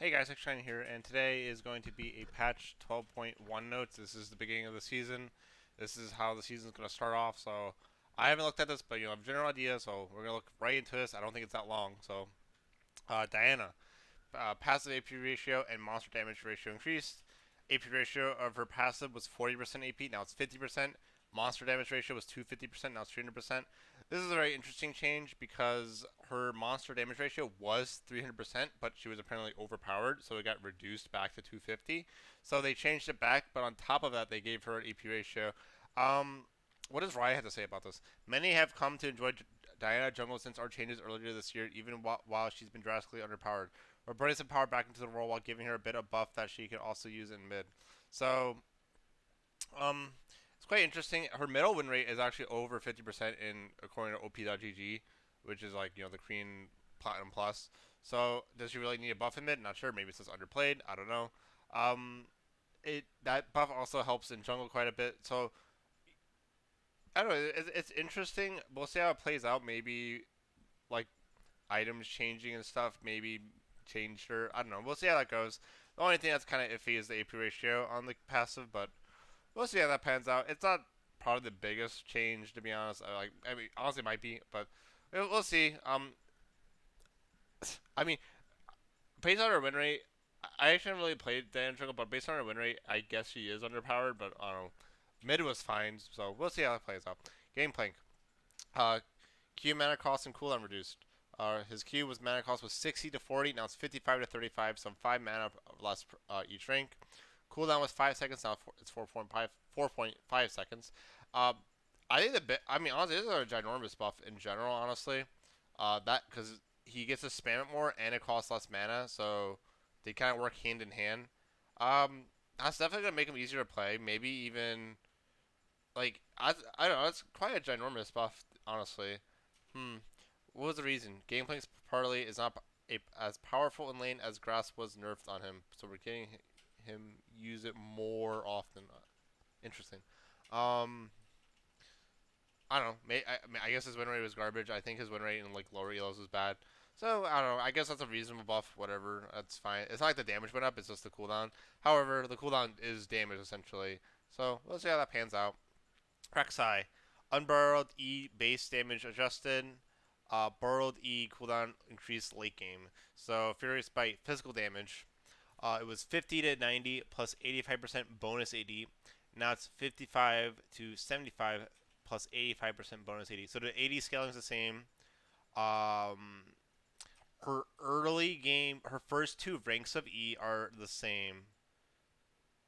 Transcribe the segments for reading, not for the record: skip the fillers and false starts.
Hey guys, XJ9's here, and today is going to be a patch 12.1 notes. This is the beginning of the season. This is how the season's going to start off. So I haven't looked at this, but I have a general idea. So we're going to look right into this. I don't think it's that long. So Diana, passive AP ratio and monster damage ratio increased. AP ratio of her passive was 40% AP. Now it's 50%. Monster damage ratio was 250%. Now it's 300%. This is a very interesting change because her monster damage ratio was 300%, but she was apparently overpowered, so it got reduced back to 250. So they changed it back, but on top of that, they gave her an AP ratio. Um, what does Ryan have to say about this? Many have come to enjoy Diana Jungle since our changes earlier this year, even while she's been drastically underpowered. We're putting some power back into the role while giving her a bit of buff that she can also use in mid. So, um, it's quite interesting. Her middle win rate is actually over 50% in according to OP.gg, which is like the Korean Platinum Plus. So, does she really need a buff in mid? Not sure. Maybe it's just underplayed. I don't know. Um, it that buff also helps in jungle quite a bit. So I don't know. It's interesting. We'll see how it plays out. Maybe like items changing and stuff maybe changed her. I don't know. We'll see how that goes. The only thing that's kind of iffy is the AP ratio on the passive, but we'll see how that pans out. It's not probably the biggest change to be honest. I mean, honestly, it might be, but we'll see. I mean, based on her win rate, I actually haven't really played Dan Jungle, but based on her win rate, I guess she is underpowered. But I don't know. Mid was fine, so we'll see how that plays out. Gameplay. Uh, Q mana cost and cooldown reduced. His Q was mana cost was 60 to 40. Now it's 55 to 35. Some 5 mana less each rank. Cooldown was 5 seconds. Now it's 4.5 seconds. Um, I think the bit. I mean, honestly, this is a ginormous buff in general. Honestly, that because he gets to spam it more and it costs less mana, so they kind of work hand in hand. That's definitely gonna make him easier to play. Maybe even I don't know. It's quite a ginormous buff, honestly. Hmm. What was the reason? Gameplay's partly is not as powerful in lane as Grass was nerfed on him, so we're getting him use it more often. Interesting. Um, I don't know. I guess his win rate was garbage. I think his win rate in like lower elos was bad. So I don't know. I guess that's a reasonable buff. Whatever. That's fine. It's not like the damage went up. It's just the cooldown. However, the cooldown is damage essentially. So we'll see how that pans out. Rexella, unburrowed E base damage adjusted. Burrowed E cooldown increased late game. So Furious Bite physical damage. It was 50 to 90 plus 85% bonus AD. Now it's 55 to 75 plus 85% bonus AD. So the AD scaling is the same. Um, her early game, her first two ranks of E are the same,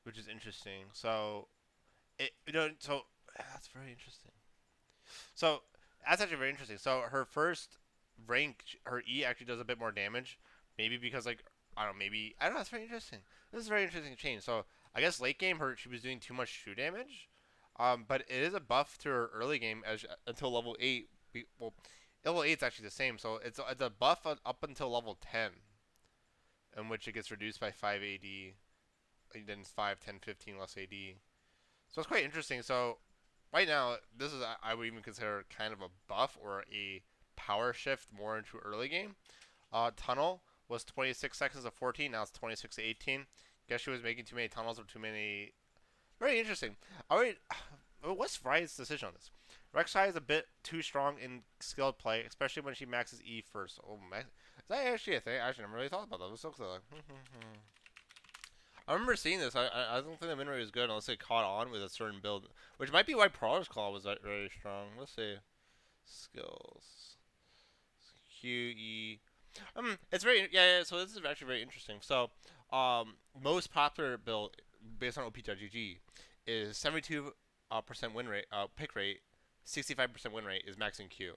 which is interesting. So so that's very interesting. So that's actually very interesting. So her first rank, her E actually does a bit more damage. Maybe because like I don't know, maybe I don't know. That's very interesting. This is a very interesting change. So I guess late game her she was doing too much shoe damage, but it is a buff to her early game as until level 8. Well, level 8 is actually the same. So it's a buff up until level 10, in which it gets reduced by 5 AD. And then it's 5, 10, 15 less AD. So it's quite interesting. So right now, this is I would even consider kind of a buff or a power shift more into early game. Tunnel was 26 seconds to 14. Now it's 26 to 18. Guess she was making too many tunnels or too many. Very interesting. I would. What's Riot's decision on this? Rexella is a bit too strong in skilled play, especially when she maxes E first. Oh, is that actually a thing? I actually never really thought about that. It was so clear. I remember seeing this. I don't think the win rate was good unless it caught on with a certain build, which might be why Prowler's Claw was very strong. Let's see. Skills. QE. It's very yeah. So this is actually very interesting. So, most popular build based on OP.gg is 72% win rate, pick rate, 65% win rate is maxing Q,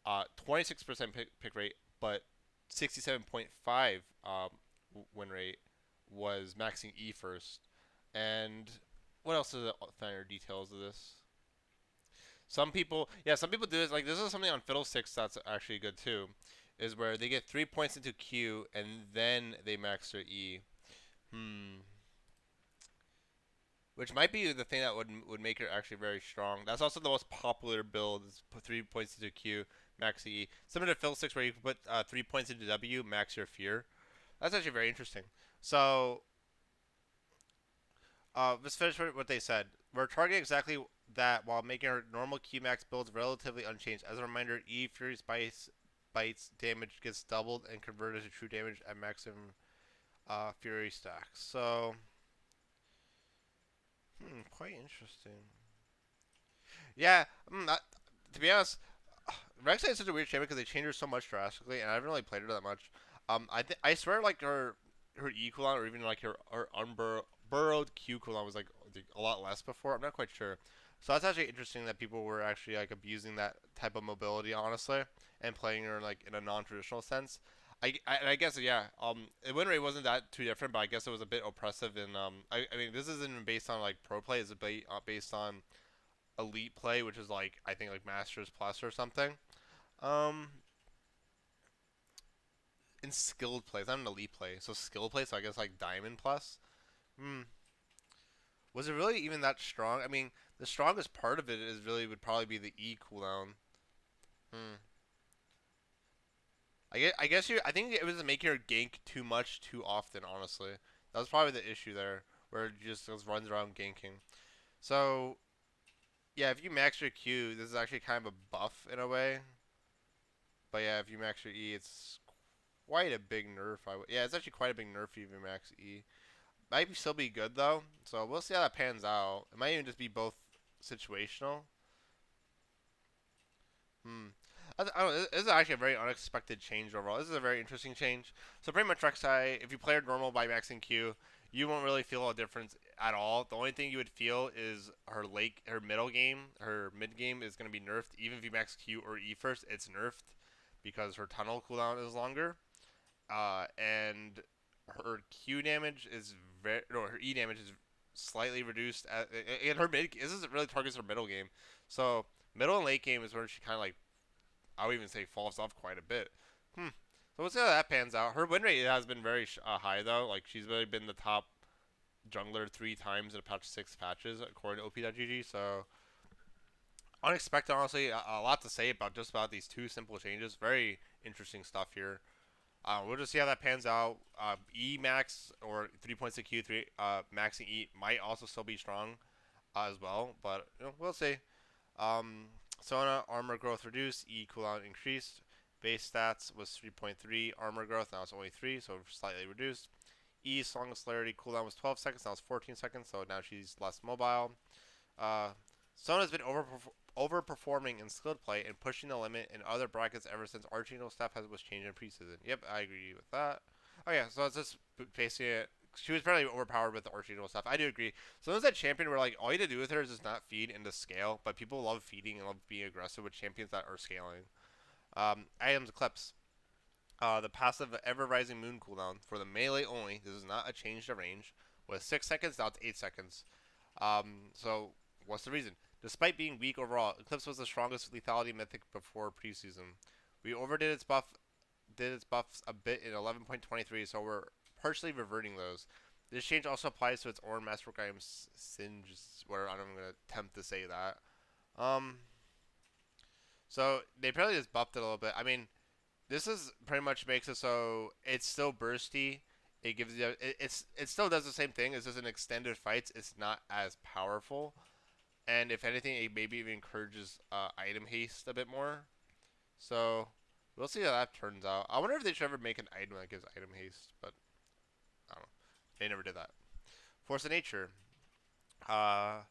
26% pick rate, but 67.5 win rate was maxing E first. And what else are the finer details of this? Some people do this. Like this is something on Fiddlesticks that's actually good too, is where they get 3 points into Q and then they max their E. Hmm. Which might be the thing that would make her actually very strong. That's also the most popular build. Is put 3 points into Q, max E. Similar to Fiddlesticks, where you can put 3 points into W, max your fear. That's actually very interesting. So, let's finish with what they said. We're targeting exactly that while making our normal Qmax builds relatively unchanged. As a reminder, E Fury bites damage gets doubled and converted to true damage at maximum Fury stacks. So, quite interesting. Yeah, to be honest, Rexella is such a weird champion because they changed her so much drastically, and I haven't really played her that much. I swear like her E cooldown or even like her unburrowed Q cooldown was like a lot less before. I'm not quite sure. So that's actually interesting that people were actually like abusing that type of mobility, honestly, and playing her like in a non-traditional sense. And I guess yeah, the win rate wasn't that too different, but I guess it was a bit oppressive. And I mean, this isn't based on like pro play; it's based on elite play, which is like I think like Masters Plus or something. Um, in skilled play, it's not an elite play, so skilled play. So I guess like Diamond Plus. Hmm. Was it really even that strong? I mean, the strongest part of it is really would probably be the E cooldown. Hmm. I guess you. I think it was making her gank too much too often. Honestly, that was probably the issue there, where it just runs around ganking. So yeah, if you max your Q, this is actually kind of a buff in a way. But yeah, if you max your E, it's quite a big nerf. Yeah, it's actually quite a big nerf if you max E. Might still be good though, so we'll see how that pans out. It might even just be both situational. Hmm. I don't know, this is actually a very unexpected change overall. This is a very interesting change. So pretty much Rek'Sai, if you play her normal by maxing Q, you won't really feel a difference at all. The only thing you would feel is her middle game, her mid game is going to be nerfed. Even if you max Q or E first, it's nerfed because her tunnel cooldown is longer. And her Q damage is very no, her E damage is slightly reduced. And her mid this is really targets her middle game. So middle and late game is where she kind of like I would even say falls off quite a bit. Hmm. So we'll see how that pans out. Her win rate has been very high though. Like she's really been the top jungler 3 times in a patch 6 patches according to OP.GG. So unexpected, honestly, a lot to say about just about these two simple changes. Very interesting stuff here. We'll just see how that pans out. E max or 3 points of Q3 maxing E might also still be strong as well, but we'll see. Um, Sona armor growth reduced, E cooldown increased. Base stats was 3.3 armor growth, now it's only 3, so slightly reduced. E's long celerity cooldown was 12 seconds, now it's 14 seconds, so now she's less mobile. Uh, Sona's been overperforming in skilled play and pushing the limit in other brackets ever since Archangel stuff was changed in preseason. Yep, I agree with that. Oh yeah, so it's just basically it. She was fairly overpowered with the Archangel stuff. I do agree. So there's that champion where like all you have to do with her is just not feed and to scale, but people love feeding and love being aggressive with champions that are scaling. Items Eclipse. The passive Ever Rising Moon cooldown for the melee only. This is not a change to range. Was 6 seconds, now it's 8 seconds. So what's the reason? Despite being weak overall, Eclipse was the strongest lethality mythic before preseason. We overdid its buffs a bit in 11.23, so we're partially reverting those. This change also applies to its Orin Masterwork item Singe, where I'm gonna attempt to say that. Um, so they probably just buffed it a little bit. I mean, this is pretty much makes it so it's still bursty. It gives you it still does the same thing. It's just in extended fights. It's not as powerful, and if anything, it maybe even encourages item haste a bit more. So we'll see how that turns out. I wonder if they should ever make an item that gives item haste, but I don't know. They never did that. Force of Nature. Uh,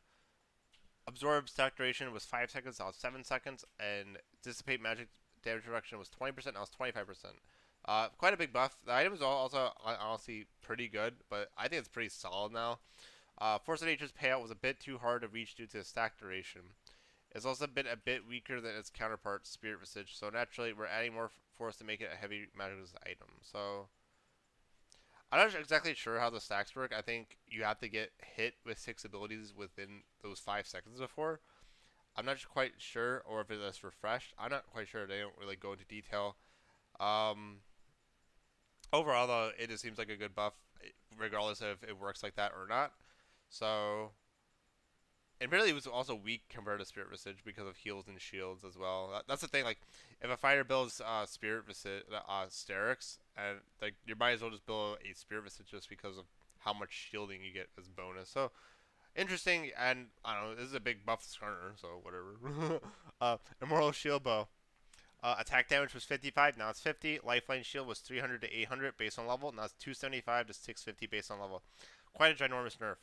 Absorb stack duration was 5 seconds, now it's 7 seconds, and Dissipate magic damage reduction was 20%, now it's 25%. Quite a big buff. The item is also honestly pretty good, but I think it's pretty solid now. Force of Nature's payout was a bit too hard to reach due to the stack duration. It's also been a bit weaker than its counterpart, Spirit Visage, so naturally we're adding more force to make it a heavy magic item. So I'm not exactly sure how the stacks work. I think you have to get hit with 6 abilities within those 5 seconds before. I'm not quite sure, or if it's refreshed. I'm not quite sure. They don't really go into detail. Um, Overall, though, it just seems like a good buff, regardless of if it works like that or not. So and really, it was also weak compared to Spirit Visage because of heals and shields as well. That's the thing. Like, if a fighter builds Spirit Visage, Sterix, and like you might as well just build a Spirit Visage just because of how much shielding you get as bonus. So interesting, and I don't know. This is a big buff starter, so whatever. Immortal Shield Bow. Attack damage was 55, now it's 50. Lifeline shield was 300 to 800 based on level, now it's 275 to 650 based on level. Quite a ginormous nerf.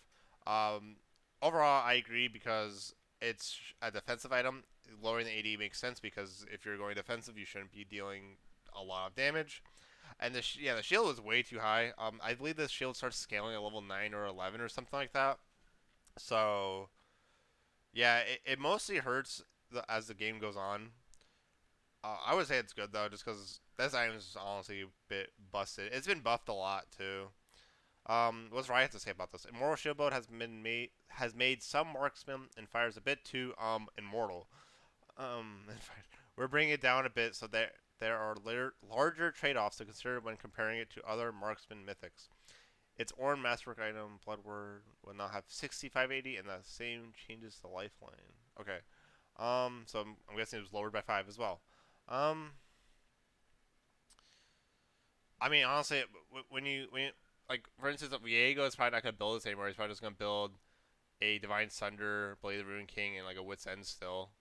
Um, Overall, I agree because it's a defensive item. Lowering the AD makes sense because if you're going defensive, you shouldn't be dealing a lot of damage. And the shield was way too high. I believe the shield starts scaling at level 9 or 11 or something like that. So yeah, it mostly hurts as the game goes on. I would say it's good though, just because this item is honestly a bit busted. It's been buffed a lot too. What's Riot to say about this? Immortal Shield Boat has made some marksmen and fighters a bit too immortal. We're bringing it down a bit so there are larger trade-offs to consider when comparing it to other marksman mythics. Its Orn Masterwork item, Bloodward, will now have 6580, and the same changes to Lifeline. Okay. So I'm guessing it was lowered by 5 as well. Um, I mean, honestly, when you like for instance, Viego is probably not gonna build this anymore. He's probably just gonna build a Divine Sunder, Blade of the Ruin King, and like a Wit's End still.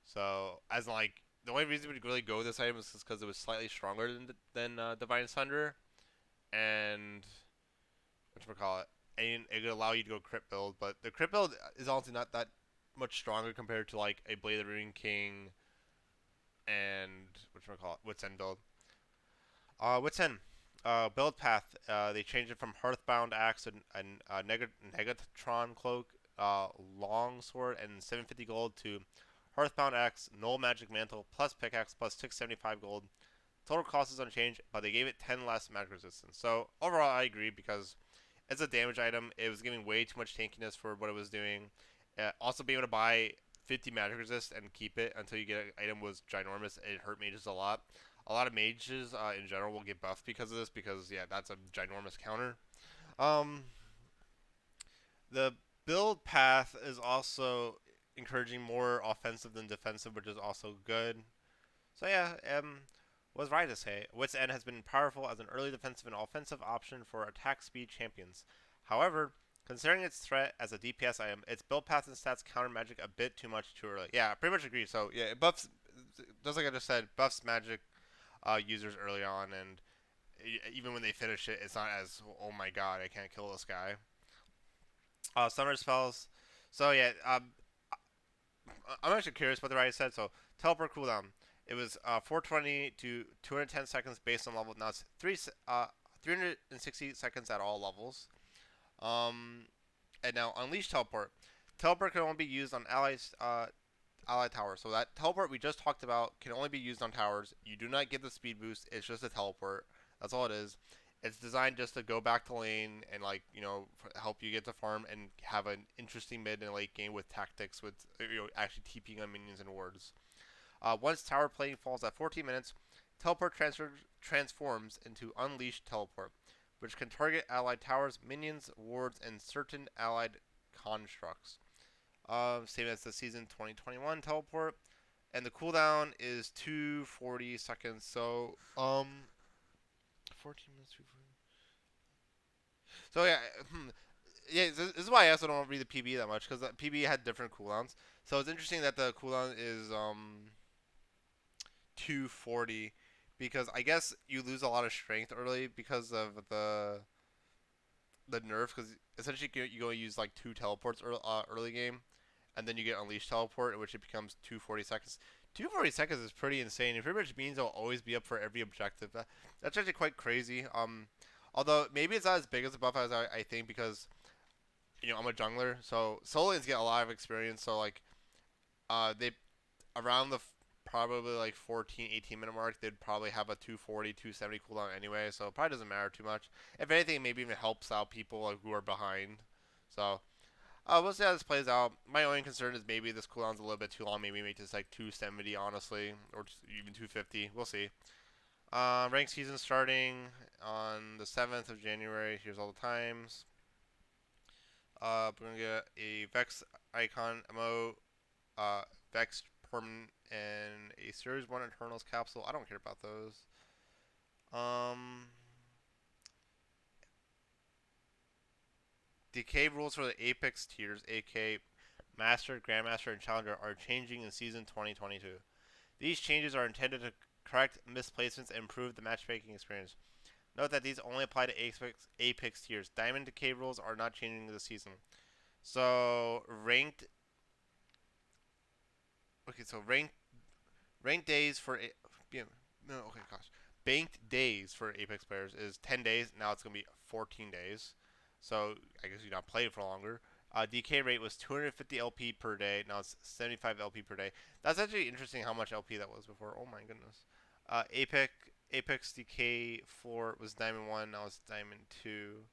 So as in, like the only reason we really go with this item is because it was slightly stronger than Divine Sunder, and what call it, and it could allow you to go crit build. But the crit build is honestly not that much stronger compared to like a Blade of the Ruin King and what call it, Wit's End build. Wit's End. Build path. They changed it from Hearthbound Axe and Negatron Cloak, Long Sword, and 750 gold to Hearthbound Axe, Null Magic Mantle, plus Pickaxe, plus 675 gold. Total cost is unchanged, but they gave it 10 less magic resistance. So overall, I agree because it's a damage item. It was giving way too much tankiness for what it was doing. Also, being able to buy 50 magic resist and keep it until you get an item was ginormous. It hurt mages a lot. A lot of mages in general will get buffed because of this because yeah, that's a ginormous counter. Um, the build path is also encouraging more offensive than defensive, which is also good. So yeah, what's right to say? Wit's End has been powerful as an early defensive and offensive option for attack speed champions. However, considering its threat as a DPS item, its build path and stats counter magic a bit too much too early. Yeah, I pretty much agree. So yeah, it buffs, just like I just said, buffs magic users early on, and even when they finish it, it's not as oh my god, I can't kill this guy. Summer spells. So yeah, I'm actually curious what the writer said. So teleport cooldown. It was 420 to 210 seconds based on level. Now it's 360 seconds at all levels. Um, and now unleash teleport. Teleport can only be used on ally towers. So that teleport we just talked about can only be used on towers. You do not get the speed boost. It's just a teleport. That's all it is. It's designed just to go back to lane and like help you get to farm and have an interesting mid and late game with tactics with actually TPing on minions and wards. Once tower playing falls at 14 minutes, teleport transforms into unleashed teleport, which can target allied towers, minions, wards, and certain allied constructs. Same as the season 2021 teleport, and the cooldown is 240 seconds. So 14 minutes. 240. So yeah, yeah. This is why I also don't read the PB that much because the PB had different cooldowns. So it's interesting that the cooldown is 240 because I guess you lose a lot of strength early because of the nerf because essentially you go use like two teleports early game and then you get unleashed teleport in which it becomes 240 seconds. 240 seconds is pretty insane. It pretty much means I'll always be up for every objective. That's actually quite crazy. Although maybe it's not as big as a buff as I think because I'm a jungler, so solo lanes get a lot of experience. So like they around the probably like 14, 18 minute mark, they'd probably have a 240, 270 cooldown anyway, so it probably doesn't matter too much. If anything, it maybe even helps out people like, who are behind. So, we'll see how this plays out. My only concern is maybe this cooldown's a little bit too long. Maybe make this like 270, honestly, or just even 250. We'll see. Rank season starting on the 7th of January. Here's all the times. We're going to get a Vex icon MO, Vexed Permanent, and a Series 1 Eternals capsule. I don't care about those. Um, Decay rules for the Apex tiers, aka Master, Grandmaster, and Challenger, are changing in Season 2022. These changes are intended to correct misplacements and improve the matchmaking experience. Note that these only apply to Apex tiers. Diamond Decay rules are not changing this season. So ranked. Okay, so ranked days for yeah, no. Okay, gosh. Banked days for Apex players is 10 days. Now it's gonna be 14 days. So I guess you not play for longer. DK rate was 250 LP per day. Now it's 75 LP per day. That's actually interesting how much LP that was before. Oh my goodness. Apex DK floor was Diamond 1. Now it's Diamond 2.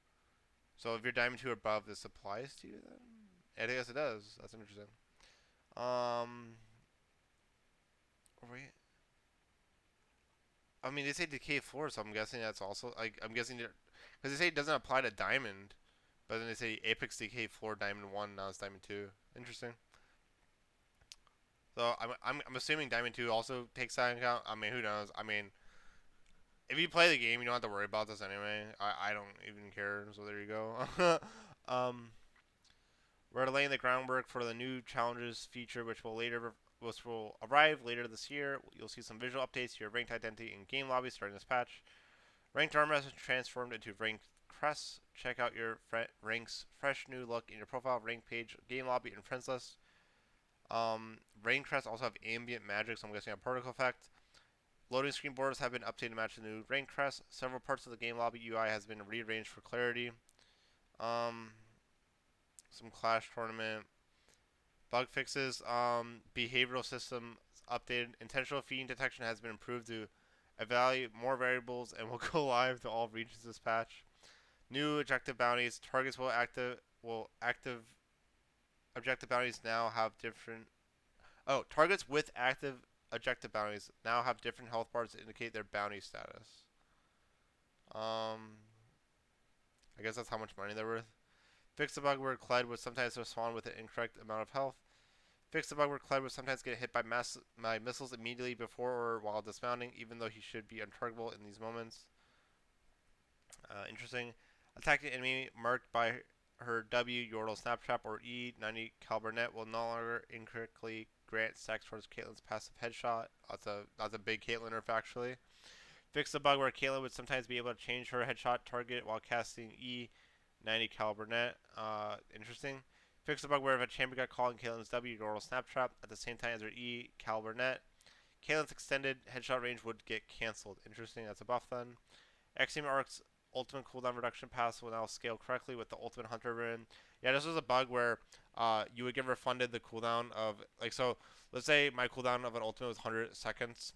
So if you're Diamond 2 or above, this applies to you then? I guess it does. That's interesting. Um, wait. I mean, they say decay floor, so I'm guessing that's also like I'm guessing because they say it doesn't apply to diamond, but then they say apex decay floor diamond 1, now it's diamond 2. Interesting. So I'm assuming diamond 2 also takes that into account. I mean, who knows? I mean, if you play the game, you don't have to worry about this anyway. I don't even care. So there you go. um, we're laying the groundwork for the new challenges feature, which will arrive later this year. You'll see some visual updates to your ranked identity in game lobby starting this patch. Ranked armor has transformed into ranked crest. Check out your ranks fresh new look in your profile, rank page, game lobby, and friends list. Ranked crests also have ambient magic, so I'm guessing a particle effect. Loading screen borders have been updated to match the new ranked crest. Several parts of the game lobby UI has been rearranged for clarity. Um, some Clash tournament bug fixes. Behavioral system updated. Intentional feeding detection has been improved to evaluate more variables and will go live to all regions this patch. New objective bounties. Targets will active objective bounties now have different. Oh, targets with active objective bounties now have different health bars to indicate their bounty status. Um, I guess that's how much money they're worth. Fix the bug where Clyde would sometimes respond with an incorrect amount of health. Fix the bug where Clyde would sometimes get hit by missiles immediately before or while dismounting, even though he should be untargetable in these moments. Interesting. Attacking enemy marked by her W, Yordle Snaptrap, or E, 90 caliber net will no longer incorrectly grant stacks towards Caitlyn's passive headshot. That's a big Caitlyn nerf actually. Fix the bug where Caitlyn would sometimes be able to change her headshot target while casting E, 90 caliber net. Interesting. Fix the bug where if a champion got caught in Caitlyn's W, Yordle Snaptrap at the same time as her E, caliber net, Caitlyn's extended headshot range would get cancelled. Interesting. That's a buff then. XM Arc's ultimate cooldown reduction pass will now scale correctly with the ultimate hunter rune. Yeah, this was a bug where you would get refunded the cooldown of like so. Let's say my cooldown of an ultimate was 100 seconds.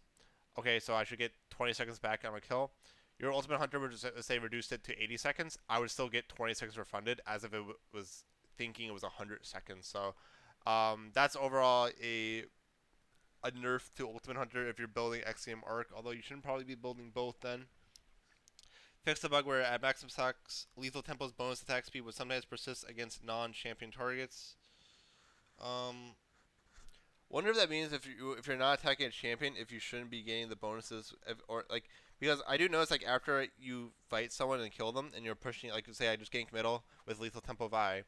Okay, so I should get 20 seconds back on my kill. Your ultimate hunter would just say reduced it to 80 seconds. I would still get 20 seconds refunded as if it was thinking it was 100 seconds. So that's overall a nerf to ultimate hunter if you're building XCM Arc. Although you shouldn't probably be building both then. Fix the bug where at maximum stacks, lethal tempo's bonus attack speed would sometimes persist against non-champion targets. Um, wonder if that means if you're not attacking a champion, if you shouldn't be getting the bonuses, or like because I do notice like after you fight someone and kill them and you're pushing like say I just gank middle with lethal tempo Vi,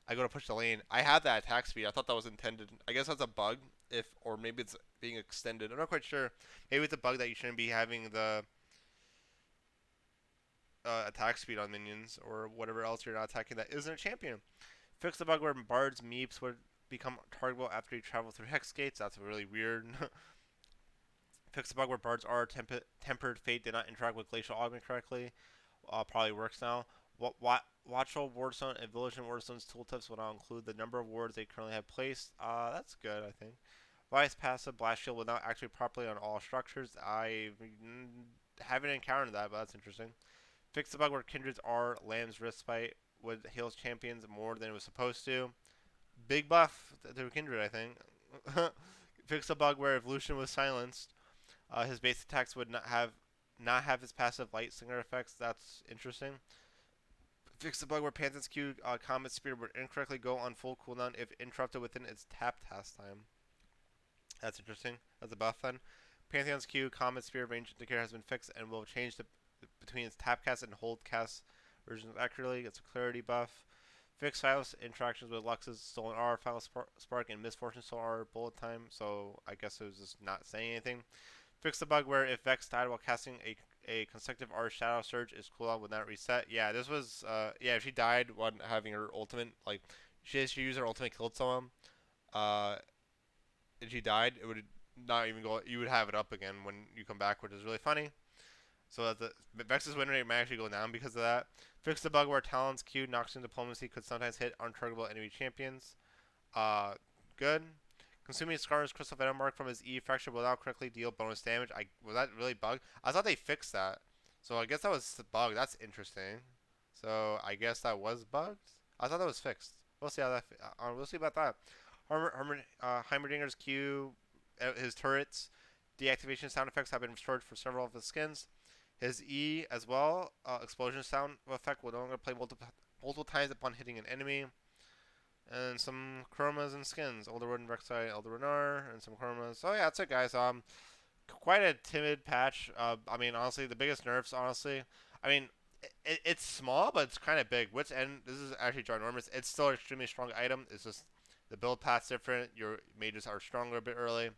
I go to push the lane. I have that attack speed. I thought that was intended. I guess that's a bug if or maybe it's being extended. I'm not quite sure. Maybe it's a bug that you shouldn't be having the attack speed on minions or whatever else you're not attacking that isn't a champion. Fix the bug where Bard's Meeps would become targetable after you travel through Hex Gates. That's really weird. Fix the bug where Bard's R Tempered Fate did not interact with Glacial Augment correctly. Probably works now. Watchful Wardstone and Vigilant Wardstone's tooltips will now include the number of wards they currently have placed. That's good, I think. Vice passive Blast Shield will now activate properly on all structures. I haven't encountered that, but that's interesting. Fix the bug where Kindred's R Lamb's Respite would heals champions more than it was supposed to. Big buff to Kindred, I think. Fix the bug where if Lucian was silenced, his base attacks would not have his passive light singer effects. That's interesting. Fix the bug where Pantheon's Q Comet Spear would incorrectly go on full cooldown if interrupted within its tap task time. That's interesting. That's a buff then. Pantheon's Q Comet Spear range indicator has been fixed and will change between its tap cast and hold cast versions accurately. It's a clarity buff. Fix Silas interactions with Lux's Stolen R, Final Spark, and Misfortune Stolen R bullet time, so I guess it was just not saying anything. Fix the bug where if Vex died while casting a consecutive R Shadow Surge, its cooldown would not reset. Yeah, this was, yeah, if she died when having her ultimate, like, she used her ultimate, killed someone, uh, and she died, it would not even go, you would have it up again when you come back, which is really funny. So that the Vex's win rate might actually go down because of that. Fix the bug where Talon's Q knocks in diplomacy could sometimes hit untargetable enemy champions. Uh, good. Consuming Scar's Crystal Venom Mark from his E fracture will now correctly deal bonus damage. Was that really bugged? I thought they fixed that. So I guess that was the bug. That's interesting. So I guess that was bugged. I thought that was fixed. We'll see how that. We'll see about that. Heimerdinger's Q, his turrets, deactivation sound effects have been restored for several of his skins. His E as well, explosion sound effect will no longer play multiple times upon hitting an enemy. And some chromas and skins. Elderwood and Rexella, Elderonar, and some chromas. So yeah, that's it, guys. Quite a timid patch. I mean, honestly, the biggest nerfs, honestly. I mean, it's small, but it's kind of big. Which end? This is actually ginormous. It's still an extremely strong item. It's just the build path's different. Your mages are stronger a bit early.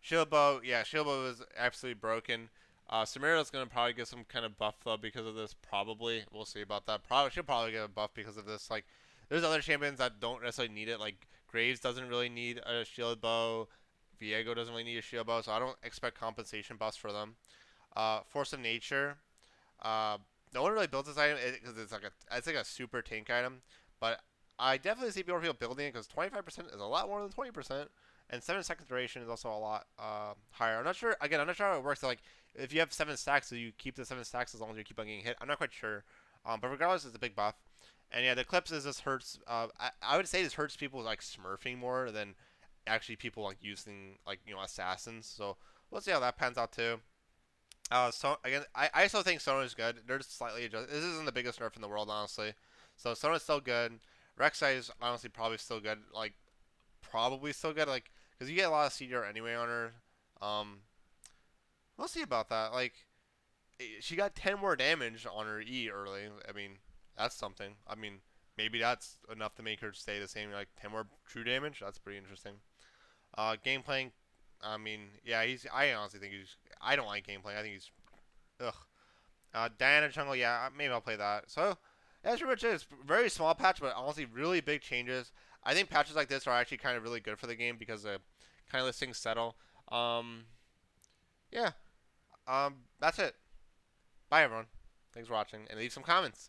Shield Bow, yeah, Shield Bow is absolutely broken. Samira's gonna probably get some kind of buff though because of this. Probably, we'll see about that. She'll probably get a buff because of this. Like, there's other champions that don't necessarily need it. Like Graves doesn't really need a shield bow. Viego doesn't really need a shield bow, so I don't expect compensation buffs for them. Force of Nature. Uh, no one really builds this item because it's like a super tank item, but I definitely see more people building it because 25% is a lot more than 20%. And 7 second duration is also a lot higher. I'm not sure. Again, I'm not sure how it works. So, like, if you have 7 stacks, so you keep the 7 stacks as long as you keep on getting hit. I'm not quite sure. But regardless, it's a big buff. And yeah, the clips is this hurts. I would say this hurts people like smurfing more than actually people like using like assassins. So we'll see how that pans out too. So again, I still think Sona is good. They're just slightly adjusted. This isn't the biggest nerf in the world, honestly. So Sona's still good. Rexella is honestly probably still good. Like probably still good. Like because you get a lot of CDR anyway on her. Um, we'll see about that. Like she got 10 more damage on her E early. I mean, that's something. I mean, maybe that's enough to make her stay the same. Like 10 more true damage. That's pretty interesting. Gameplay. I mean, yeah, he's. I honestly think he's. I don't like gameplay. I think he's. Ugh. Diana Jungle. Yeah, maybe I'll play that. So that's pretty much it. It's a very small patch, but honestly, really big changes. I think patches like this are actually kind of really good for the game because kind of lets things settle. Um, yeah. That's it. Bye, everyone. Thanks for watching, and leave some comments.